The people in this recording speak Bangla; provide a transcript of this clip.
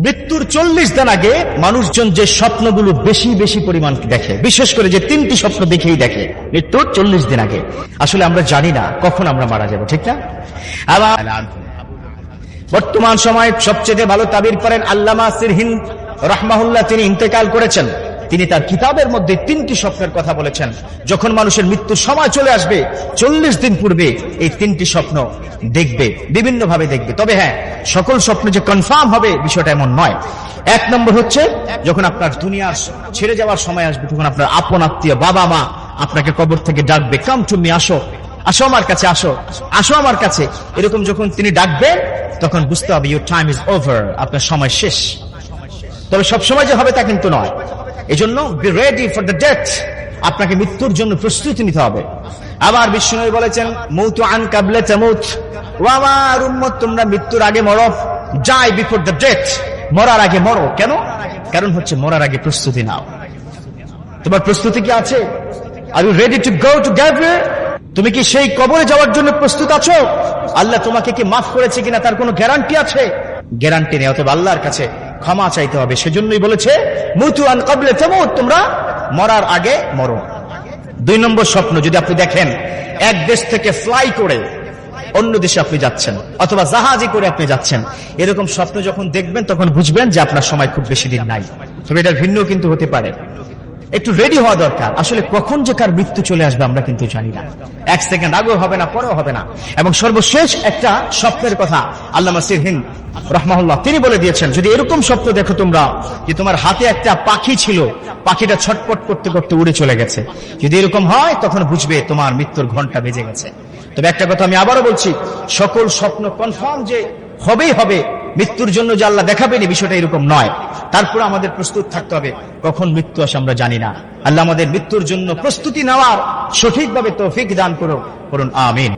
মৃত্যুর 40 দিন আগে মানুষজন যে স্বপ্নগুলো বেশি বেশি পরিমাণ দেখে, বিশেষ করে যে 3টি স্বপ্ন দেখেই দেখে মৃত্যুর 40 দিন আগে। আসলে আমরা জানি না কখন আমরা মারা যাব, ঠিক না? আবার বর্তমান সময়ে সবচেয়ে ভালো তাবির করেন আল্লামা সিরহিন রাহমাহুল্লাহ, তিনি ইন্তেকাল করেছেন। তিনি তার কিতাবের মধ্যে 3টি স্বপ্নের কথা বলেছেন। যখন মানুষের মৃত্যুর সময় চলে আসবে 40 দিন পূর্বে এই 3টি স্বপ্ন দেখবে, বিভিন্ন ভাবে দেখবে। তবে হ্যাঁ, সকল স্বপ্ন যে কনফার্ম হবে বিষয়টা এমন নয়। 1 নম্বর হচ্ছে, যখন আপনার দুনিয়া ছেড়ে যাওয়ার সময় আসবে, তখন আপনার আপন আত্মীয় বাবা মা আপনাকে কবর থেকে ডাকবে, কাম টু মি, আসো আসো আমার কাছে, আসো আসো আমার কাছে। এরকম যখন তিনি ডাকবেন তখন বুঝতে হবে ইউর টাইম ইজ ওভার, আপনার সময় শেষ। তবে সবসময় যে হবে তা কিন্তু নয়। এই জন্য be ready for the death, আপনাকে মৃত্যুর জন্য প্রস্তুতি নিতে হবে। আবার বিষ্ণু বলেছেন মৌতু আন কাবলে তামুত, ও আমার উম্মত তোমরা মৃত্যুর আগে মরো, যাই বিফোর দ্য ডেথ, মরার আগে মরো। কেন? কারণ হচ্ছে মরার আগে প্রস্তুতি নাও। তোমার প্রস্তুতি কি আছে? Are you ready to go to Gabriel? তুমি কি সেই কবরে যাওয়ার জন্য প্রস্তুত আছো? আল্লাহ তোমাকে কি মাফ করেছে কিনা তার কোনো গ্যারান্টি আছে? গ্যারান্টি নেই। অতএব আল্লাহর কাছে ক্ষমা চাইতে হবে। সেজন্যই বলেছে মুতু আন ক্বাবলা তামুত, তোমরা মরার আগে মরো। 2 নম্বর স্বপ্ন, যদি আপনি দেখেন এক দেশ থেকে ফ্লাই করে অন্য দেশে আপনি যাচ্ছেন, অথবা জাহাজে করে আপনি যাচ্ছেন, এরকম স্বপ্ন যখন দেখবেন তখন বুঝবেন যে আপনার সময় খুব বেশি দিন নাই। তবে এটার ভিন্ন কিন্তু হতে পারে। একটু রেডি হওয়া দরকার। আসলে কখন যে কার মৃত্যু চলে আসবে আমরা কিন্তু জানি না। 1 সেকেন্ড আগেও হবে না, পরেও হবে না। এবং সর্বশেষ একটা স্বপ্নের কথা আল্লামা সিরহিন রাহমাহুল্লাহ তিনি বলে দিয়েছেন, যদি এরকম স্বপ্ন দেখো তোমরা যে তোমার হাতে একটা পাখি ছিল, পাখিটা ছটপট করতে করতে উড়ে চলে গেছে, যদি এরকম হয় তখন বুঝবে তোমার মৃত্যুর ঘন্টা বেজে গেছে। তবে একটা কথা আমি আবারও বলছি, সকল স্বপ্ন কনফার্ম যে হবেই হবে, মৃত্যুর জন্য যে আল্লাহ দেখাবেন এই বিষয়টা এরকম নয়। তারপর আমাদের প্রস্তুত থাকতে হবে, কখন মৃত্যু আসে আমরা জানি না। আল্লাহ আমাদের মৃত্যুর জন্য প্রস্তুতি নেওয়ার সঠিকভাবে তৌফিক দান করুন, আমিন।